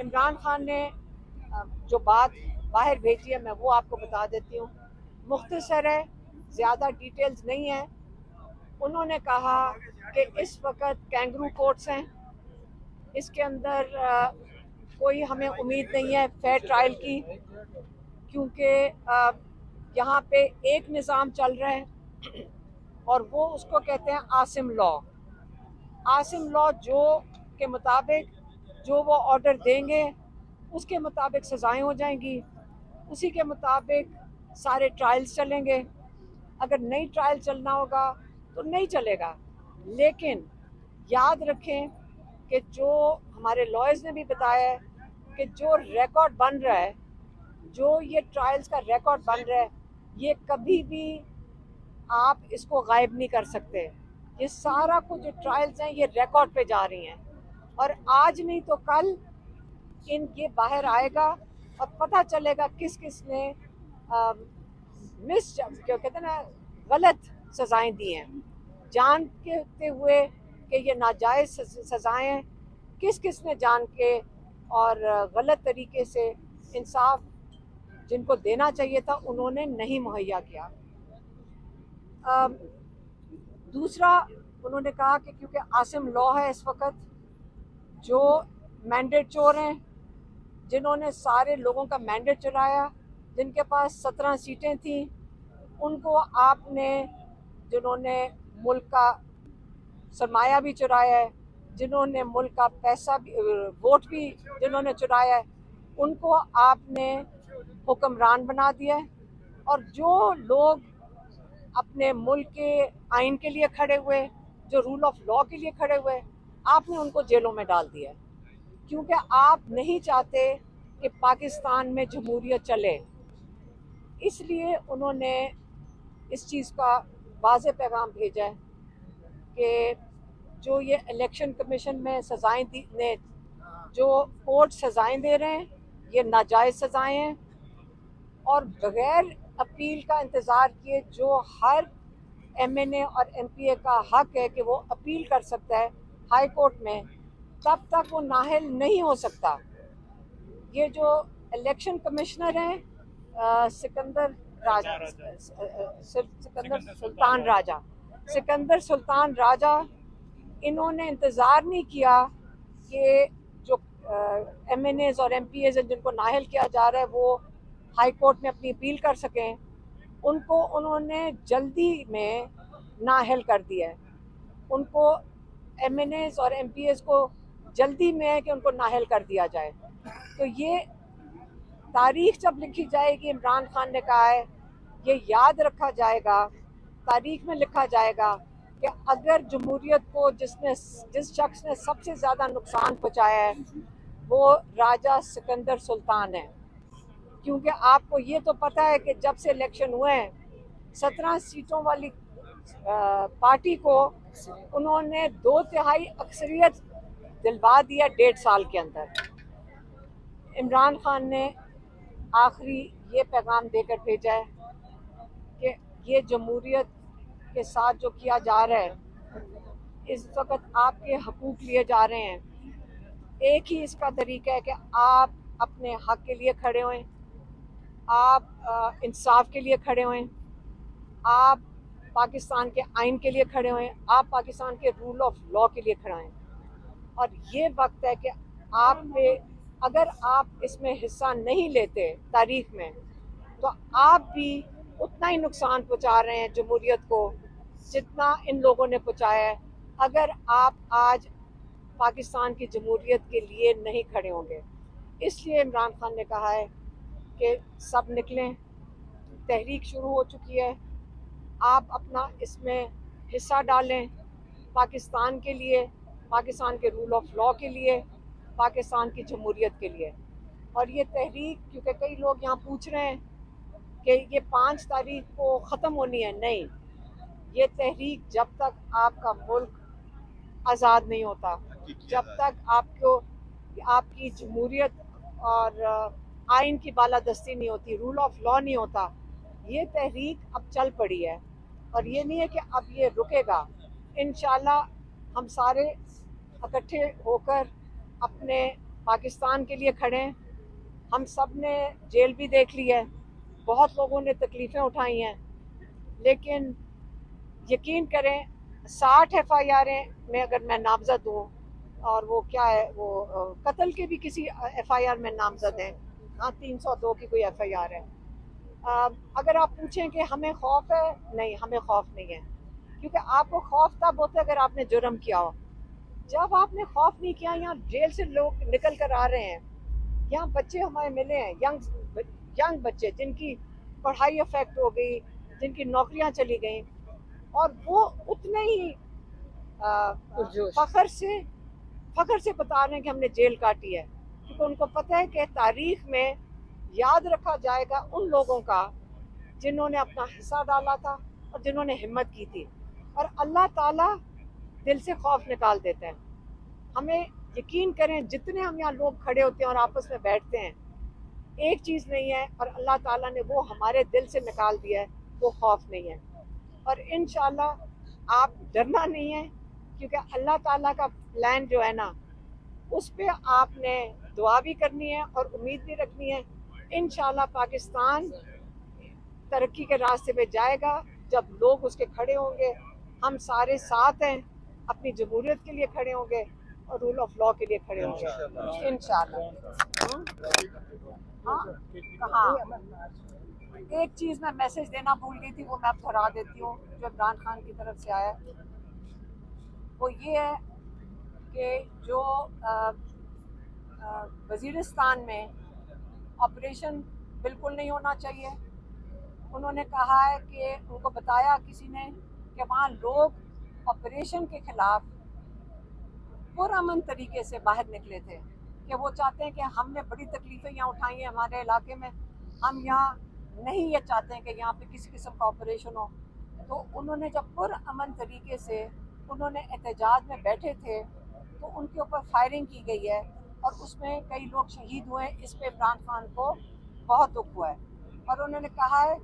इमरान खान ने जो बात बाहर भेजी है मैं वो आपको बता देती हूँ, मुख्तसर है, ज़्यादा डिटेल्स नहीं है। उन्होंने कहा कि इस वक्त कैंगरू कोर्ट्स हैं, इसके अंदर कोई हमें उम्मीद नहीं है फेयर ट्रायल की, क्योंकि यहाँ पे एक निज़ाम चल रहा है और वो उसको कहते हैं आसिम लॉ। आसिम लॉ जो के मुताबिक जो वो ऑर्डर देंगे उसके मुताबिक सज़ाएं हो जाएंगी, उसी के मुताबिक सारे ट्रायल्स चलेंगे। अगर नई ट्रायल चलना होगा तो नहीं चलेगा, लेकिन याद रखें कि जो हमारे लॉयर्स ने भी बताया है कि जो रिकॉर्ड बन रहा है, जो ये ट्रायल्स का रिकॉर्ड बन रहा है, ये कभी भी आप इसको गायब नहीं कर सकते। ये सारा कुछ जो ट्रायल्स हैं ये रिकॉर्ड पे जा रही हैं और आज नहीं तो कल ये बाहर आएगा और पता चलेगा किस किस ने क्या कहते हैं ना, गलत सज़ाएं दी हैं, जानते हुए कि ये नाजायज़ सज़ाएं हैं, किस किस ने जान के और गलत तरीके से इंसाफ जिनको देना चाहिए था उन्होंने नहीं मुहैया किया। दूसरा उन्होंने कहा कि क्योंकि आसिम लॉ है इस वक्त, जो मैंडेट चोर हैं, जिन्होंने सारे लोगों का मैंडेट चुराया, जिनके पास 17 सीटें थी, उनको आपने, जिन्होंने मुल्क का सरमाया भी चुराया है, जिन्होंने मुल्क का पैसा भी, वोट भी जिन्होंने चुराया है, उनको आपने हुक्मरान बना दिया है। और जो लोग अपने मुल्क के आइन के लिए खड़े हुए, जो रूल ऑफ लॉ के लिए खड़े हुए, आपने उनको जेलों में डाल दिया है, क्योंकि आप नहीं चाहते कि पाकिस्तान में जमहूरियत चले। इसलिए उन्होंने इस चीज़ का वाज़ेह पैगाम भेजा है कि जो ये इलेक्शन कमीशन में सज़ाएं ने जो कोर्ट सज़ाएं दे रहे हैं ये नाजायज़ सज़ाएं हैं और बग़ैर अपील का इंतज़ार किए जो हर MNA और MPA का हक है कि वो अपील कर सकता है हाई कोर्ट में, तब तक वो नाअहल नहीं हो सकता। ये जो इलेक्शन कमिश्नर हैं सिकंदर सुल्तान राजा, इन्होंने इंतज़ार नहीं किया कि जो MNAs और MPAs हैं जिनको नाअहल किया जा रहा है वो हाई कोर्ट में अपनी अपील कर सकें, उनको उन्होंने जल्दी में नाअहल कर दिया है। उनको MNAs और MPAs को जल्दी में है कि उनको नाअहल कर दिया जाए। तो ये तारीख जब लिखी जाएगी, इमरान खान ने कहा है, ये याद रखा जाएगा, तारीख में लिखा जाएगा कि अगर जमहूरियत को जिस शख्स ने सबसे ज़्यादा नुकसान पहुँचाया है वो राजा सिकंदर सुल्तान है। क्योंकि आपको ये तो पता है कि जब से इलेक्शन हुए हैं 17 सीटों वाली पार्टी को उन्होंने 2/3 अक्सरियत दिलवा दिया 1.5 साल के अंदर। इमरान खान ने आखिरी ये पैगाम देकर भेजा है कि ये जमहूरियत के साथ जो किया जा रहा है, इस वक्त आपके हकूक़ लिए जा रहे हैं। एक ही इसका तरीका है कि आप अपने हक के लिए खड़े हों, आप इंसाफ के लिए खड़े हों, आप पाकिस्तान के आइन के लिए खड़े हों, आप पाकिस्तान के रूल ऑफ लॉ के लिए खड़े हों। और ये वक्त है कि आप पे, अगर आप इसमें हिस्सा नहीं लेते तारीख में, तो आप भी उतना ही नुकसान पहुंचा रहे हैं जमहूरियत को जितना इन लोगों ने पहुंचाया है, अगर आप आज पाकिस्तान की जमहूरियत के लिए नहीं खड़े होंगे। इसलिए इमरान खान ने कहा है कि सब निकलें, तहरीक शुरू हो चुकी है, आप अपना इसमें हिस्सा डालें, पाकिस्तान के लिए, पाकिस्तान के रूल ऑफ लॉ के लिए, पाकिस्तान की जमहूरियत के लिए। और ये तहरीक, क्योंकि कई लोग यहाँ पूछ रहे हैं कि ये 5 तारीख को ख़त्म होनी है, नहीं, ये तहरीक जब तक आपका मुल्क आज़ाद नहीं होता, जब तक आपकी जमहूरियत और आइन की बालादस्ती नहीं होती, रूल ऑफ लॉ नहीं होता, ये तहरीक अब चल पड़ी है। और ये नहीं है कि अब ये रुकेगा। इंशाल्लाह हम सारे इकट्ठे होकर अपने پاکستان کے لیے کھڑے ہیں. ہم سب نے جیل بھی دیکھ لی ہے, بہت لوگوں نے تکلیفیں اٹھائی ہیں, لیکن یقین کریں 60 FIR میں اگر میں نامزد ہوں, اور وہ کیا ہے وہ قتل کے بھی کسی FIR میں نامزد ہیں, ہاں 302 کی کوئی FIR ہے. اگر آپ پوچھیں کہ ہمیں خوف ہے, نہیں ہمیں خوف نہیں ہے, کیونکہ آپ کو خوف تب ہوتا ہے اگر آپ نے جرم کیا ہو. جب آپ نے خوف نہیں کیا, یہاں جیل سے لوگ نکل کر آ رہے ہیں, یہاں بچے ہمارے ملے ہیں, ینگ بچے جن کی پڑھائی افیکٹ ہو گئی, جن کی نوکریاں چلی گئیں, اور وہ اتنے ہی فخر سے بتا رہے ہیں کہ ہم نے جیل کاٹی ہے, کیونکہ ان کو پتہ ہے کہ تاریخ میں یاد رکھا جائے گا ان لوگوں کا جنہوں نے اپنا حصہ ڈالا تھا اور جنہوں نے ہمت کی تھی. اور اللہ تعالیٰ دل سے خوف نکال دیتے ہیں. ہمیں یقین کریں, جتنے ہم یہاں لوگ کھڑے ہوتے ہیں اور آپس میں بیٹھتے ہیں, ایک چیز نہیں ہے, اور اللہ تعالیٰ نے وہ ہمارے دل سے نکال دیا ہے, وہ خوف نہیں ہے. اور انشاءاللہ آپ ڈرنا نہیں ہے, کیونکہ اللہ تعالیٰ کا پلان جو ہے نا, اس پہ آپ نے دعا بھی کرنی ہے اور امید بھی رکھنی ہے. انشاءاللہ پاکستان ترقی کے راستے پہ جائے گا جب لوگ اس کے کھڑے ہوں گے. ہم سارے ساتھ ہیں, اپنی جمہوریت کے لیے کھڑے ہوں گے اور رول آف لا کے لیے کھڑے ہوں گے انشاءاللہ. ہاں, ایک چیز میں میسج دینا بھول گئی تھی, وہ میں اب دہرا دیتی ہوں, جو عمران خان کی طرف سے آیا, وہ یہ ہے کہ جو وزیرستان میں آپریشن بالکل نہیں ہونا چاہیے. انہوں نے کہا ہے کہ ان کو بتایا کسی نے کہ وہاں لوگ آپریشن کے خلاف پرامن طریقے سے باہر نکلے تھے, کہ وہ چاہتے ہیں کہ ہم نے بڑی تکلیفیں یہاں اٹھائی ہیں ہمارے علاقے میں, ہم یہاں نہیں یہ چاہتے ہیں کہ یہاں پہ کسی قسم کا آپریشن ہو. تو انہوں نے جب پرامن طریقے سے انہوں نے احتجاج میں بیٹھے تھے, تو ان کے اوپر فائرنگ کی گئی ہے, اور اس میں کئی لوگ شہید ہوئے. اس پہ عمران خان کو بہت دکھ ہوا ہے, اور انہوں نے کہا ہے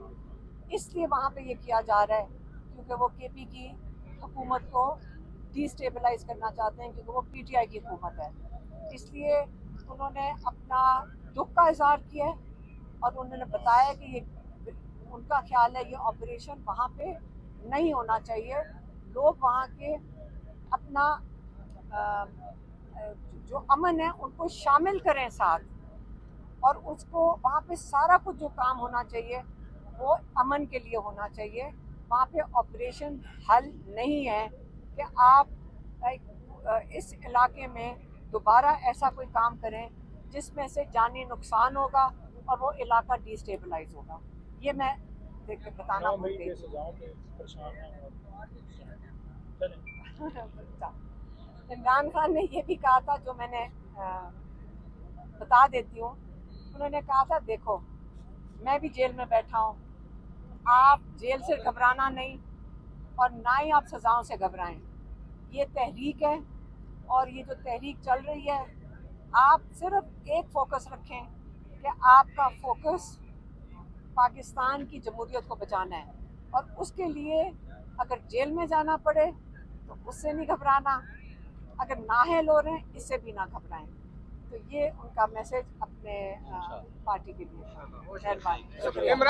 اس لیے وہاں پہ یہ کیا جا رہا ہے کیونکہ وہ KP کی حکومت کو ڈی اسٹیبلائز کرنا چاہتے ہیں, کیونکہ وہ PTI کی حکومت ہے. اس لیے انہوں نے اپنا دکھ کا اظہار کیا ہے, اور انہوں نے بتایا کہ یہ ان کا خیال ہے یہ آپریشن وہاں پہ نہیں ہونا چاہیے. لوگ وہاں کے اپنا جو امن ہے ان کو شامل کریں ساتھ, اور اس کو وہاں پہ سارا کچھ جو کام ہونا چاہیے وہ امن کے لیے ہونا چاہیے. وہاں پہ آپریشن حل نہیں ہے کہ آپ اس علاقے میں دوبارہ ایسا کوئی کام کریں جس میں سے جانی نقصان ہوگا اور وہ علاقہ ڈی اسٹیبلائز ہوگا. یہ میں دیکھ کے بتانا بھول گئی. عمران خان نے یہ بھی کہا تھا, جو میں نے بتا دیتی ہوں, انہوں نے کہا تھا دیکھو میں بھی جیل میں بیٹھا ہوں, آپ جیل سے گھبرانا نہیں اور نہ ہی آپ سزاؤں سے گھبرائیں. یہ تحریک ہے, اور یہ جو تحریک چل رہی ہے, آپ صرف ایک فوکس رکھیں کہ آپ کا فوکس پاکستان کی جمہوریت کو بچانا ہے, اور اس کے لیے اگر جیل میں جانا پڑے تو اس سے نہیں گھبرانا, اگر نااہل ہو رہے ہیں اس سے بھی نہ گھبرائیں. تو یہ ان کا میسج اپنے پارٹی کے لیے. مہربانی, شکریہ.